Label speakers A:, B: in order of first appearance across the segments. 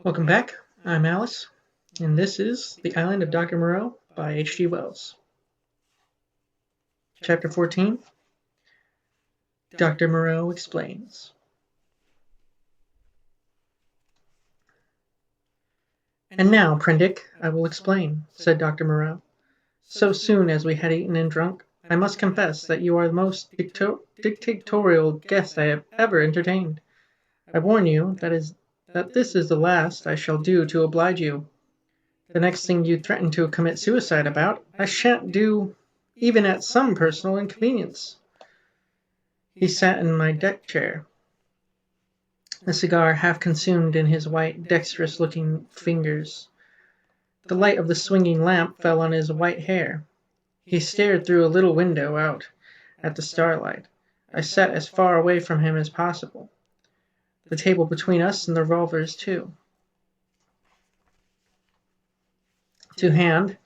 A: Welcome back. I'm Alice, and this is The Island of Doctor Moreau by H.G. Wells. Chapter 14, Dr. Moreau Explains. "And now, Prendick, I will explain," said Dr. Moreau. "So soon as we had eaten and drunk, I must confess that you are the most dictatorial guest I have ever entertained. I warn you that this is the last I shall do to oblige you. The next thing you threaten to commit suicide about, I shan't do even at some personal inconvenience." He sat in my deck chair, a cigar half consumed in his white, dexterous-looking fingers. The light of the swinging lamp fell on his white hair. He stared through a little window out at the starlight. I sat as far away from him as possible, the table between us and the revolvers, too. To hand,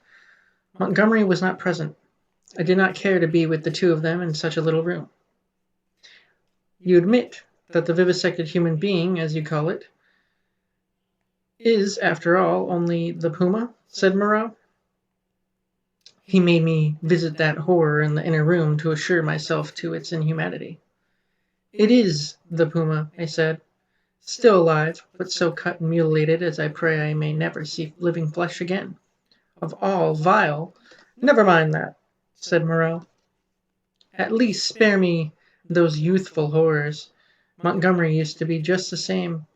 A: Montgomery was not present. I did not care to be with the two of them in such a little room. "You admit that the vivisected human being, as you call it, is, after all, only the puma?" said Moreau. He made me visit that horror in the inner room to assure myself to its inhumanity. "It is the puma," I said. "Still alive, but so cut and mutilated as I pray I may never see living flesh again. Of all vile—" "Never mind that," said Moreau. "At least spare me those youthful horrors. Montgomery used to be just the same.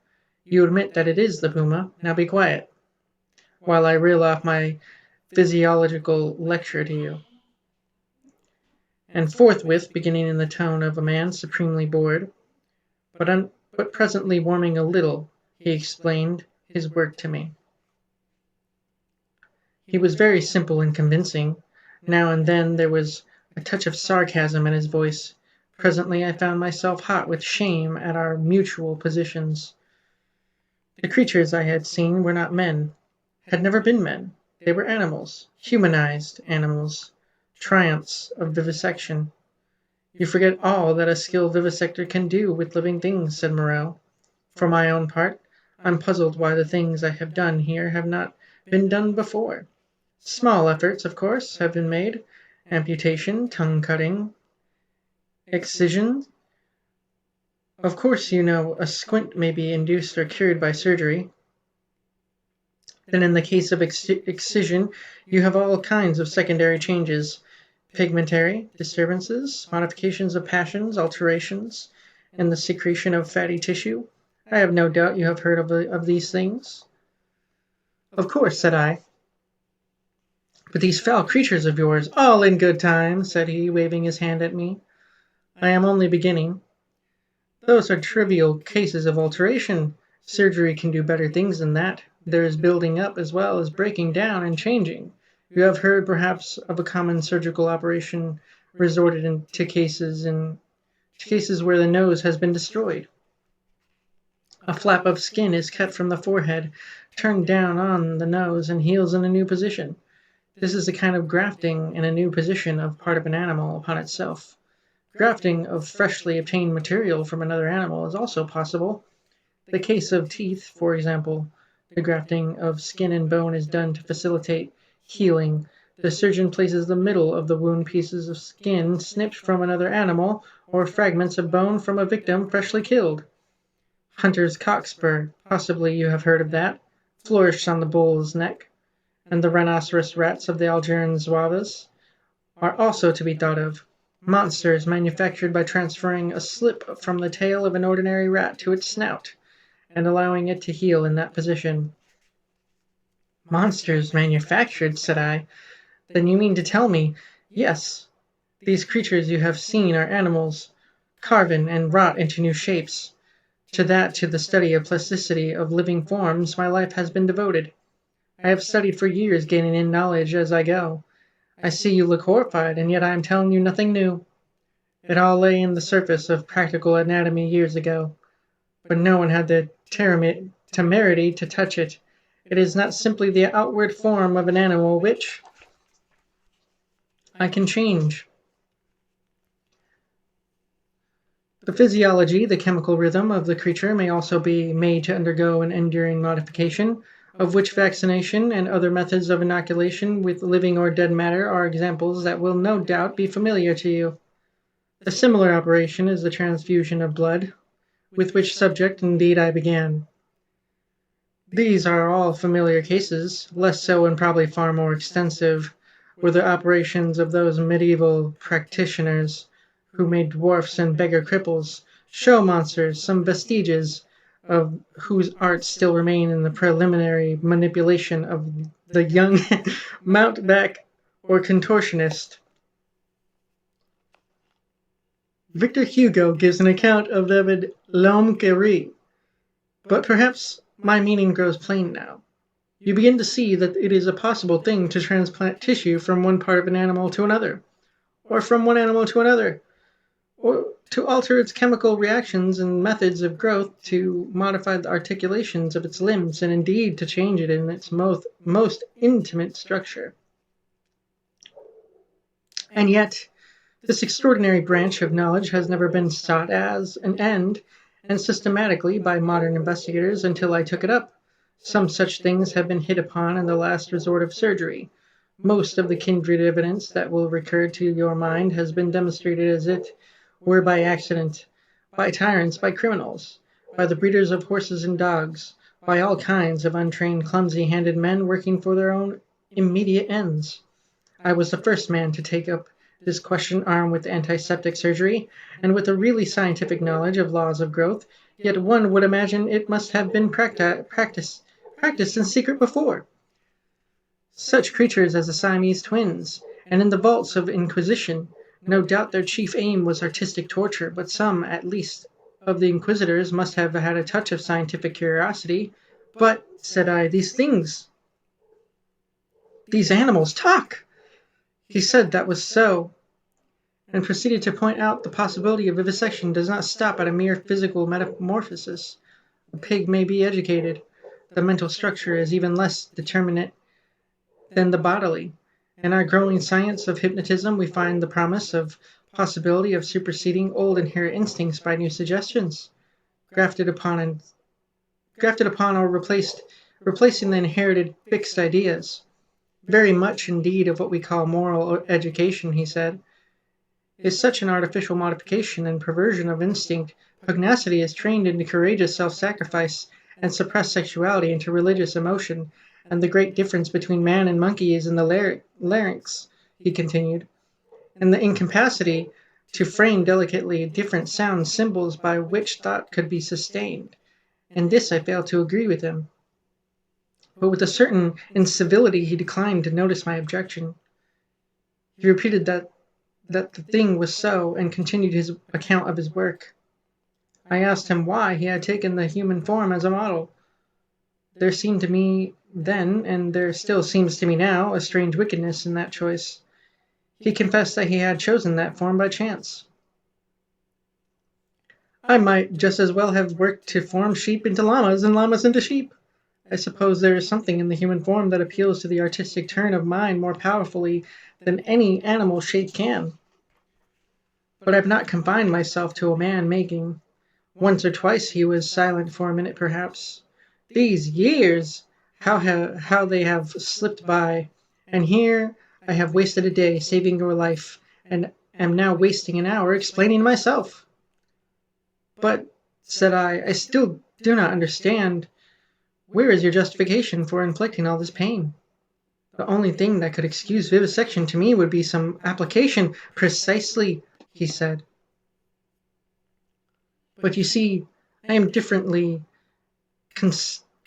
A: You admit that it is the puma. Now be quiet, while I reel off my physiological lecture to you." And forthwith, beginning in the tone of a man supremely bored, but presently warming a little, he explained his work to me. He was very simple and convincing. Now and then there was a touch of sarcasm in his voice. Presently I found myself hot with shame at our mutual positions. The creatures I had seen were not men, had never been men. They were animals, humanized animals, triumphs of vivisection. "You forget all that a skilled vivisector can do with living things," said Moreau. "For my own part, I'm puzzled why the things I have done here have not been done before. Small efforts, of course, have been made: amputation, tongue-cutting, excision. Of course, you know, a squint may be induced or cured by surgery. Then in the case of excision you have all kinds of secondary changes: pigmentary disturbances, modifications of passions, alterations in the secretion of fatty tissue. I have no doubt you have heard of these things." "Of course," said I. "But these foul creatures of yours—" "All in good time," said he, waving his hand at me. "I am only beginning. Those are trivial cases of alteration. Surgery can do better things than that. There is building up as well as breaking down and changing. You have heard, perhaps, of a common surgical operation resorted to cases where the nose has been destroyed. A flap of skin is cut from the forehead, turned down on the nose, and heals in a new position. This is a kind of grafting in a new position of part of an animal upon itself. Grafting of freshly obtained material from another animal is also possible. The case of teeth, for example. The grafting of skin and bone is done to facilitate healing. The surgeon places the middle of the wound pieces of skin snipped from another animal, or fragments of bone from a victim freshly killed. Hunter's cockspur, possibly you have heard of that, flourished on the bull's neck, and the rhinoceros rats of the Algerian zouaves are also to be thought of. Monsters manufactured by transferring a slip from the tail of an ordinary rat to its snout, and allowing it to heal in that position." "Monsters manufactured," said I. "Then you mean to tell me—" "Yes. These creatures you have seen are animals, carven and wrought into new shapes. To the study of plasticity of living forms, my life has been devoted. I have studied for years, gaining in knowledge as I go. I see you look horrified, and yet I am telling you nothing new. It all lay in the surface of practical anatomy years ago, but no one had the temerity to touch it. It is not simply the outward form of an animal which I can change. The physiology, the chemical rhythm of the creature may also be made to undergo an enduring modification, of which vaccination and other methods of inoculation with living or dead matter are examples that will no doubt be familiar to you. A similar operation is the transfusion of blood, with which subject indeed I began. These are all familiar cases. Less so and probably far more extensive were the operations of those medieval practitioners who made dwarfs and beggar cripples, show monsters, some vestiges of whose arts still remain in the preliminary manipulation of the young mountebank or contortionist. Victor Hugo gives an account of them in L'Homme qui rit, but perhaps my meaning grows plain now. You begin to see that it is a possible thing to transplant tissue from one part of an animal to another, or from one animal to another, or to alter its chemical reactions and methods of growth, to modify the articulations of its limbs, and indeed to change it in its most intimate structure. And yet, this extraordinary branch of knowledge has never been sought as an end, and systematically by modern investigators until I took it up. Some such things have been hit upon in the last resort of surgery. Most of the kindred evidence that will recur to your mind has been demonstrated as it were by accident, by tyrants, by criminals, by the breeders of horses and dogs, by all kinds of untrained, clumsy-handed men working for their own immediate ends. I was the first man to take up this question armed with antiseptic surgery, and with a really scientific knowledge of laws of growth, yet one would imagine it must have been practiced in secret before. Such creatures as the Siamese twins, and in the vaults of Inquisition, no doubt their chief aim was artistic torture, but some, at least, of the inquisitors must have had a touch of scientific curiosity. But, said I, these animals talk! He said that was so, and proceeded to point out the possibility of vivisection does not stop at a mere physical metamorphosis. A pig may be educated. The mental structure is even less determinate than the bodily. In our growing science of hypnotism, we find the promise of possibility of superseding old inherent instincts by new suggestions, grafted upon or replacing the inherited fixed ideas. Very much, indeed, of what we call moral education, he said, is such an artificial modification and perversion of instinct. Pugnacity is trained into courageous self-sacrifice, and suppressed sexuality into religious emotion, and the great difference between man and monkey is in the larynx, he continued, and the incapacity to frame delicately different sound symbols by which thought could be sustained. In this I failed to agree with him. But with a certain incivility he declined to notice my objection. He repeated that the thing was so, and continued his account of his work. I asked him why he had taken the human form as a model. There seemed to me then, and there still seems to me now, a strange wickedness in that choice. He confessed that he had chosen that form by chance. I might just as well have worked to form sheep into llamas and llamas into sheep. I suppose there is something in the human form that appeals to the artistic turn of mind more powerfully than any animal shape can. But I've not confined myself to a man making. Once or twice he was silent for a minute, perhaps. These years! How they have slipped by! And here I have wasted a day saving your life, and am now wasting an hour explaining myself. But, said I still do not understand. Where is your justification for inflicting all this pain? The only thing that could excuse vivisection to me would be some application. Precisely, he said. But you see, I am differently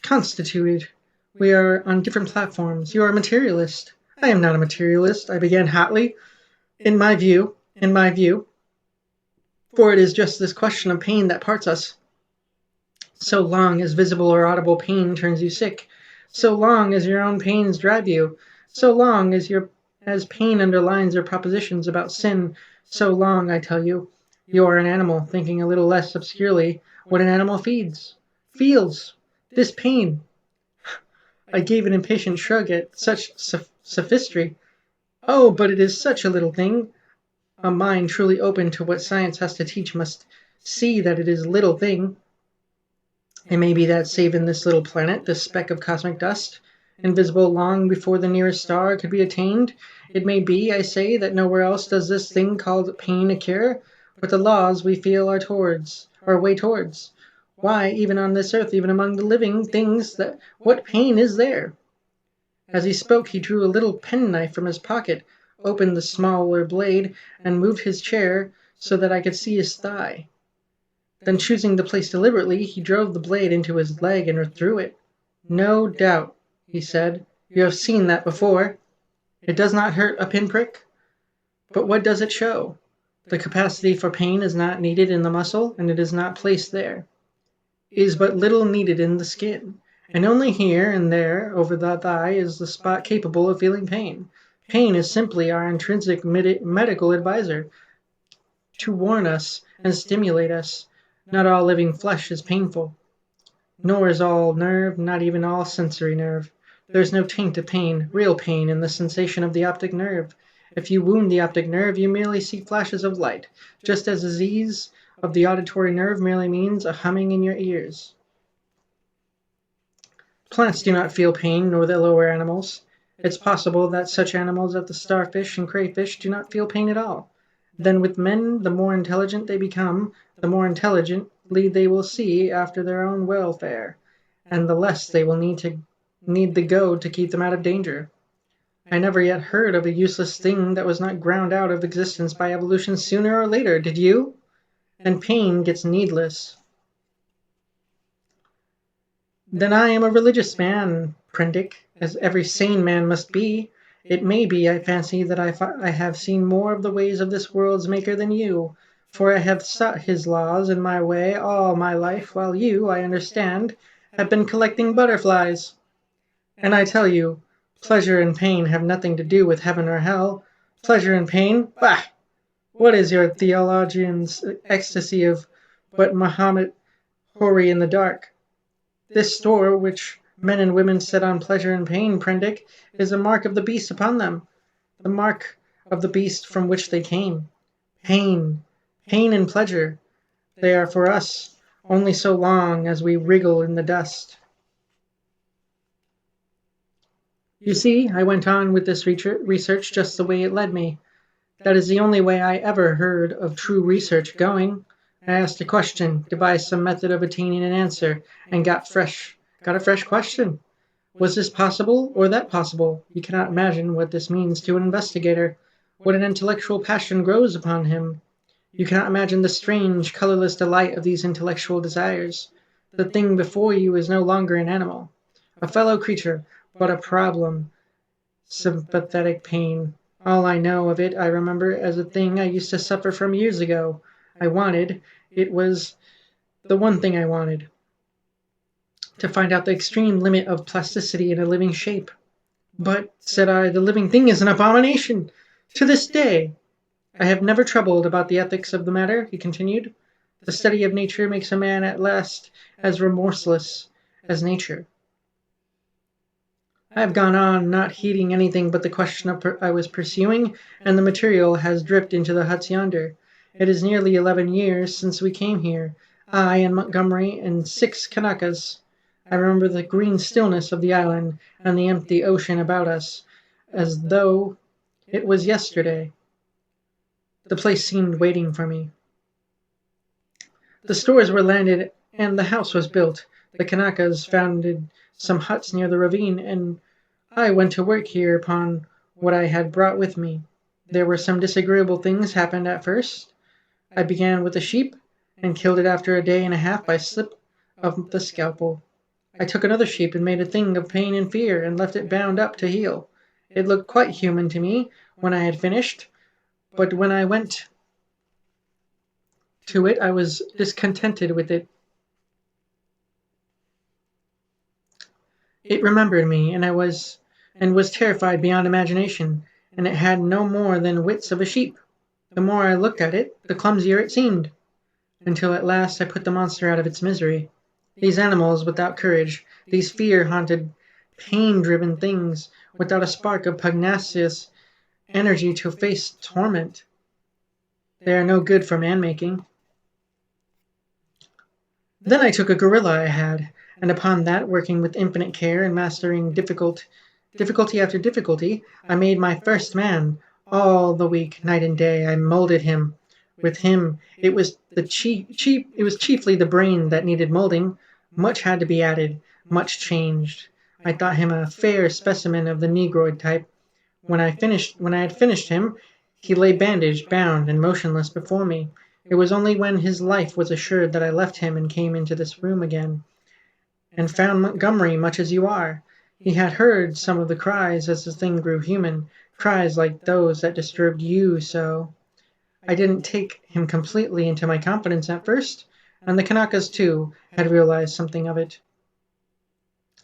A: constituted. We are on different platforms. You are a materialist. I am not a materialist, I began hotly. In my view, for it is just this question of pain that parts us. So long as visible or audible pain turns you sick, so long as your own pains drive you, so long as pain underlines your propositions about sin, so long, I tell you, you are an animal, thinking a little less obscurely what an animal feels, this pain. I gave an impatient shrug at such sophistry. Oh, but it is such a little thing. A mind truly open to what science has to teach must see that it is a little thing. It may be that saving this little planet, this speck of cosmic dust, invisible long before the nearest star could be attained, it may be, I say, that nowhere else does this thing called pain occur, but the laws we feel our way towards. Why, even on this earth, even among the living things, what pain is there? As he spoke, he drew a little penknife from his pocket, opened the smaller blade, and moved his chair so that I could see his thigh. Then, choosing the place deliberately, he drove the blade into his leg and withdrew it. "No doubt," he said, "you have seen that before. It does not hurt a pinprick. But what does it show? The capacity for pain is not needed in the muscle, and it is not placed there. It is but little needed in the skin, and only here and there over the thigh is the spot capable of feeling pain. Pain is simply our intrinsic medical advisor to warn us and stimulate us. Not all living flesh is painful, nor is all nerve, not even all sensory nerve. There is no taint of pain, real pain, in the sensation of the optic nerve. If you wound the optic nerve, you merely see flashes of light, just as disease of the auditory nerve merely means a humming in your ears. Plants do not feel pain, nor the lower animals. It's possible that such animals as the starfish and crayfish do not feel pain at all. Then with men, the more intelligent they become, the more intelligently they will see after their own welfare, and the less they will need the goad to keep them out of danger. I never yet heard of a useless thing that was not ground out of existence by evolution sooner or later, did you? And pain gets needless. Then I am a religious man, Prendick, as every sane man must be. It may be, I fancy, that I have seen more of the ways of this world's maker than you, for I have sought his laws in my way all my life, while you, I understand, have been collecting butterflies. And I tell you, pleasure and pain have nothing to do with heaven or hell. Pleasure and pain? Bah! What is your theologian's ecstasy of what Mahomet hoary in the dark? This store, which men and women set on pleasure and pain, Prendick, is a mark of the beast upon them, the mark of the beast from which they came. Pain, pain and pleasure, they are for us only so long as we wriggle in the dust. You see, I went on with this research just the way it led me. That is the only way I ever heard of true research going. I asked a question, devised some method of attaining an answer, and got a fresh question. Was this possible or that possible? You cannot imagine what this means to an investigator, what an intellectual passion grows upon him. You cannot imagine the strange, colorless delight of these intellectual desires. The thing before you is no longer an animal, a fellow creature, but a problem. Sympathetic pain. All I know of it I remember as a thing I used to suffer from years ago. It was the one thing I wanted. To find out the extreme limit of plasticity in a living shape. But, said I, the living thing is an abomination. To this day. I have never troubled about the ethics of the matter, he continued. The study of nature makes a man at last as remorseless as nature. I have gone on, not heeding anything but the question I was pursuing, and the material has dripped into the huts yonder. It is nearly 11 years since we came here, I and Montgomery and 6 Kanakas. I remember the green stillness of the island and the empty ocean about us, as though it was yesterday. The place seemed waiting for me. The stores were landed and the house was built. The Kanakas founded some huts near the ravine, and I went to work here upon what I had brought with me. There were some disagreeable things happened at first. I began with a sheep, and killed it after a day and a half by slip of the scalpel. I took another sheep and made a thing of pain and fear, and left it bound up to heal. It looked quite human to me when I had finished, but when I went to it I was discontented with it. It remembered me, and was terrified beyond imagination, and it had no more than wits of a sheep. The more I looked at it, the clumsier it seemed, until at last I put the monster out of its misery. These animals without courage, these fear-haunted, pain-driven things, without a spark of pugnacious energy to face torment, they are no good for man-making. Then I took a gorilla I had, and upon that, working with infinite care and mastering difficulty after difficulty, I made my first man. All the week, night and day, I molded him. With him, it was chiefly the brain that needed molding. Much had to be added, much changed. I thought him a fair specimen of the Negroid type. When I had finished him, he lay bandaged, bound, and motionless before me. It was only when his life was assured that I left him and came into this room again, and found Montgomery much as you are. He had heard some of the cries as the thing grew human, cries like those that disturbed you so. I didn't take him completely into my confidence at first, and the Kanakas, too, had realized something of it.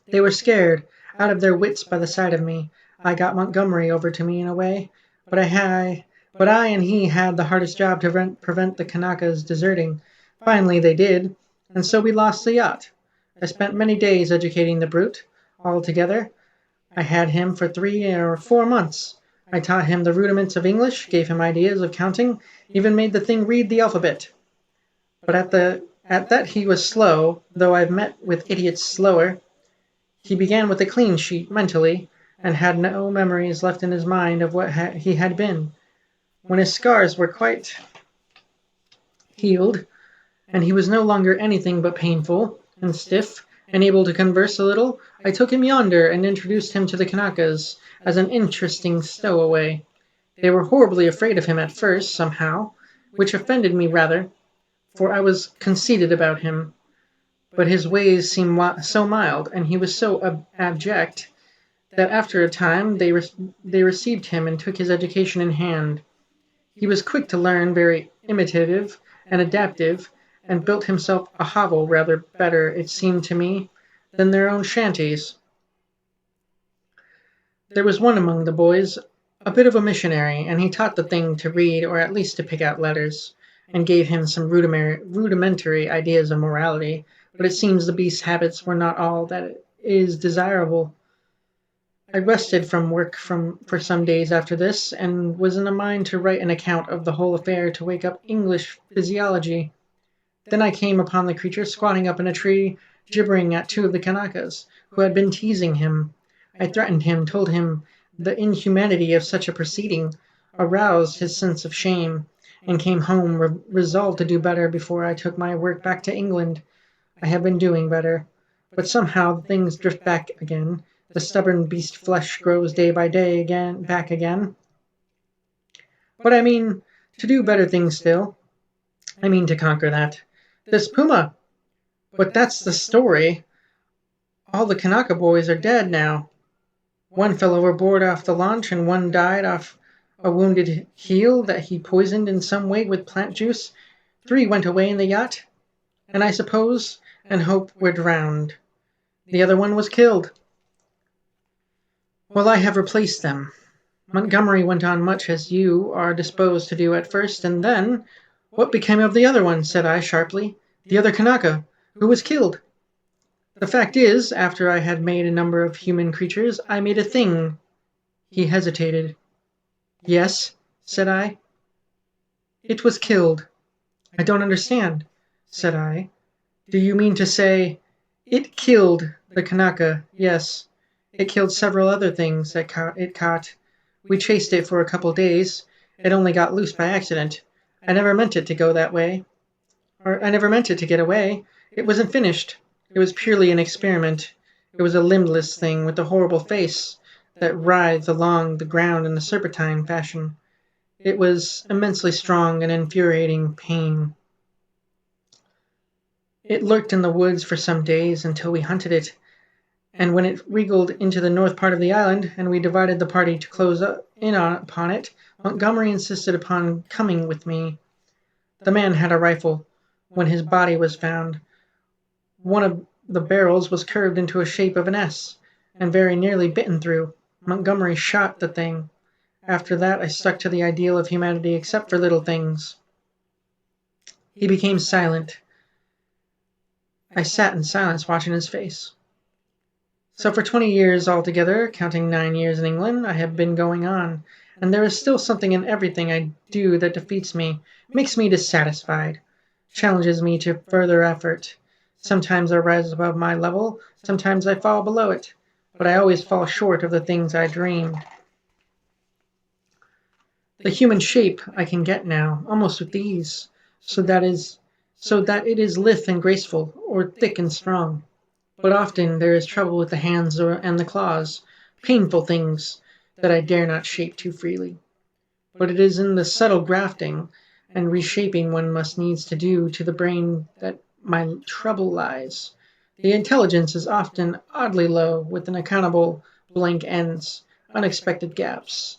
A: They were scared, out of their wits by the sight of me. I got Montgomery over to me in a way, but I and he had the hardest job to prevent the Kanakas deserting. Finally they did, and so we lost the yacht. I spent many days educating the brute. Altogether, I had him for 3 or 4 months. I taught him the rudiments of English, gave him ideas of counting, even made the thing read the alphabet. But at that he was slow, though I've met with idiots slower. He began with a clean sheet, mentally, and had no memories left in his mind of what he had been. When his scars were quite healed, and he was no longer anything but painful and stiff, and able to converse a little, I took him yonder and introduced him to the Kanakas as an interesting stowaway. They were horribly afraid of him at first, somehow, which offended me rather, for I was conceited about him. But his ways seemed so mild, and he was so abject, that after a time they received him and took his education in hand. He was quick to learn, very imitative and adaptive, and built himself a hovel rather better, it seemed to me, than their own shanties. There was one among the boys, a bit of a missionary, and he taught the thing to read or at least to pick out letters, and gave him some rudimentary ideas of morality, but it seems the beast's habits were not all that is desirable. I rested from work for some days after this, and was in a mind to write an account of the whole affair to wake up English physiology. Then I came upon the creature squatting up in a tree, gibbering at 2 of the Kanakas, who had been teasing him. I threatened him, told him the inhumanity of such a proceeding, aroused his sense of shame, and came home resolved to do better before I took my work back to England. I have been doing better, but somehow things drift back again. The stubborn beast flesh grows day by day back again. But I mean to do better things still. I mean to conquer that. This puma! But that's the story. All the Kanaka boys are dead now. One fell overboard off the launch, and one died off a wounded heel that he poisoned in some way with plant juice. 3 went away in the yacht, and I suppose and hope were drowned. The other one was killed. Well, I have replaced them. Montgomery went on much as you are disposed to do at first, and then— What became of the other one? Said I sharply. The other Kanaka, who was killed. The fact is, after I had made a number of human creatures, I made a thing. He hesitated. Yes, said I. It was killed. I don't understand, said I. Do you mean to say— It killed the Kanaka, yes. It killed several other things that it caught. We chased it for a couple days. It only got loose by accident. I never meant it to go that way. Or I never meant it to get away. It wasn't finished. It was purely an experiment. It was a limbless thing with a horrible face that writhed along the ground in a serpentine fashion. It was immensely strong and infuriating pain. It lurked in the woods for some days until we hunted it, and when it wriggled into the north part of the island, and we divided the party to close in upon it, Montgomery insisted upon coming with me. The man had a rifle. When his body was found, one of the barrels was curved into a shape of an S, and very nearly bitten through. Montgomery shot the thing. After that, I stuck to the ideal of humanity except for little things. He became silent. I sat in silence watching his face. So for 20 years altogether, counting 9 years in England, I have been going on, and there is still something in everything I do that defeats me, makes me dissatisfied, challenges me to further effort. Sometimes I rise above my level, sometimes I fall below it, but I always fall short of the things I dreamed. The human shape I can get now, almost with ease, so that it is lithe and graceful, or thick and strong. But often there is trouble with the hands and the claws, painful things that I dare not shape too freely. But it is in the subtle grafting and reshaping one must needs to do to the brain that my trouble lies. The intelligence is often oddly low, with unaccountable blank ends, unexpected gaps.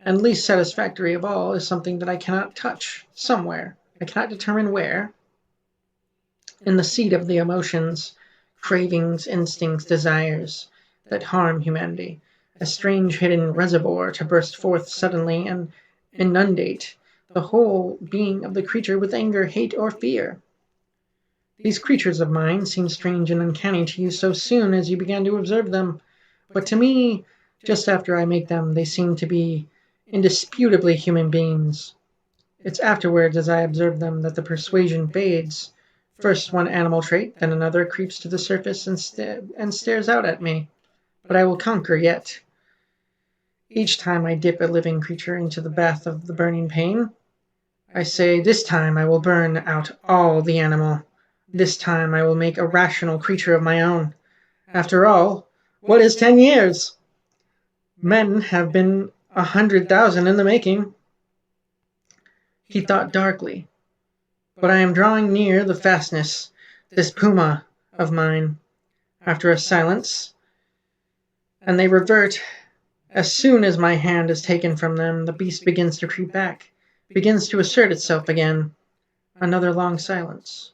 A: And least satisfactory of all is something that I cannot touch, somewhere. I cannot determine where. In the seat of the emotions, cravings, instincts, desires that harm humanity, a strange hidden reservoir to burst forth suddenly and inundate the whole being of the creature with anger, hate, or fear. These creatures of mine seem strange and uncanny to you so soon as you began to observe them, but to me, just after I make them, they seem to be indisputably human beings. It's afterwards, as I observe them, that the persuasion fades. First one animal trait, then another creeps to the surface and stares out at me. But I will conquer yet. Each time I dip a living creature into the bath of the burning pain, I say, this time I will burn out all the animal. This time I will make a rational creature of my own. After all, what is 10 years? Men have been 100,000 in the making. He thought darkly. But I am drawing near the fastness, this puma of mine. After a silence, and they revert. As soon as my hand is taken from them, the beast begins to creep back, begins to assert itself again. Another long silence.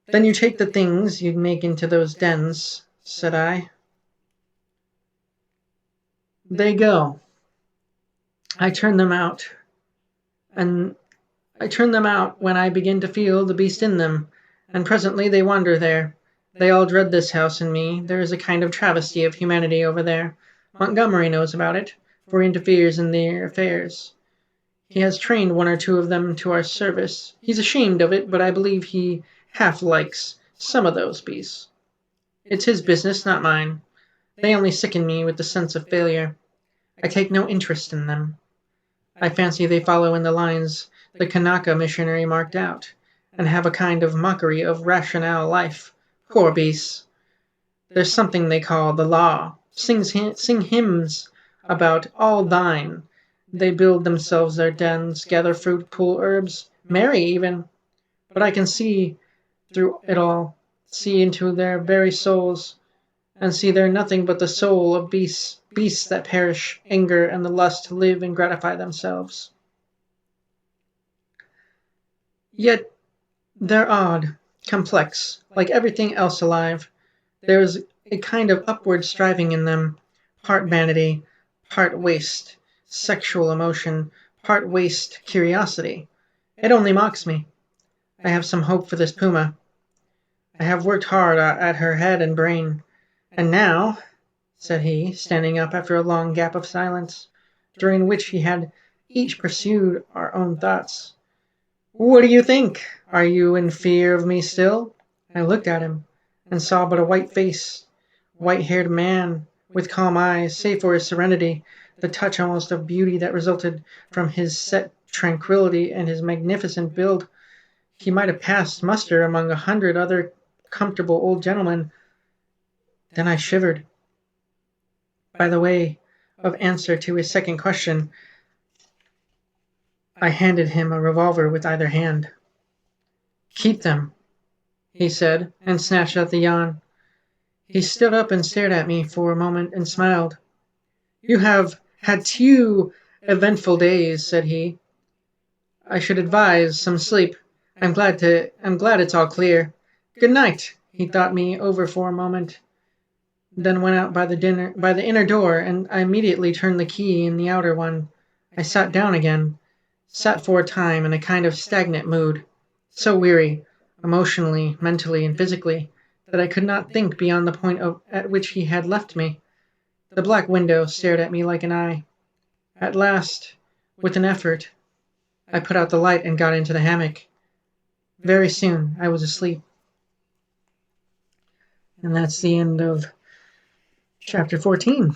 A: Then you take the things you'd make into those dens, said I. They go. I turn them out, and I turn them out when I begin to feel the beast in them, and presently they wander there. They all dread this house and me. There is a kind of travesty of humanity over there. Montgomery knows about it, for he interferes in their affairs. He has trained one or two of them to our service. He's ashamed of it, but I believe he half likes some of those beasts. It's his business, not mine. They only sicken me with the sense of failure. I take no interest in them. I fancy they follow in the lines the Kanaka missionary marked out, and have a kind of mockery of rational life. Poor beasts! There's something they call the law. Sing hymns about all thine. They build themselves their dens, gather fruit, pull herbs, marry even. But I can see through it all, see into their very souls, and see there nothing but the soul of beasts that perish, anger, and the lust to live and gratify themselves. Yet they're odd, complex, like everything else alive. There is a kind of upward striving in them, part vanity, part waste, sexual emotion, part waste curiosity. It only mocks me. I have some hope for this puma. I have worked hard at her head and brain. And now, said he, standing up after a long gap of silence, during which he had each pursued our own thoughts. What do you think? Are you in fear of me still? I looked at him, and saw but a white-haired man, with calm eyes, save for his serenity, the touch almost of beauty that resulted from his set tranquillity and his magnificent build. He might have passed muster among 100 other comfortable old gentlemen. Then I shivered. By the way of answer to his second question, I handed him a revolver with either hand. Keep them, he said, and snatched at the yawn. He stood up and stared at me for a moment and smiled. You have had 2 eventful days, said he. I should advise some sleep. I'm glad it's all clear. Good night. He thought me over for a moment, then went out by the inner door, and I immediately turned the key in the outer one. I sat down again, sat for a time in a kind of stagnant mood, so weary, emotionally, mentally, and physically, that I could not think beyond the point at which he had left me. The black window stared at me like an eye. At last, with an effort, I put out the light and got into the hammock. Very soon I was asleep. And that's the end of chapter 14.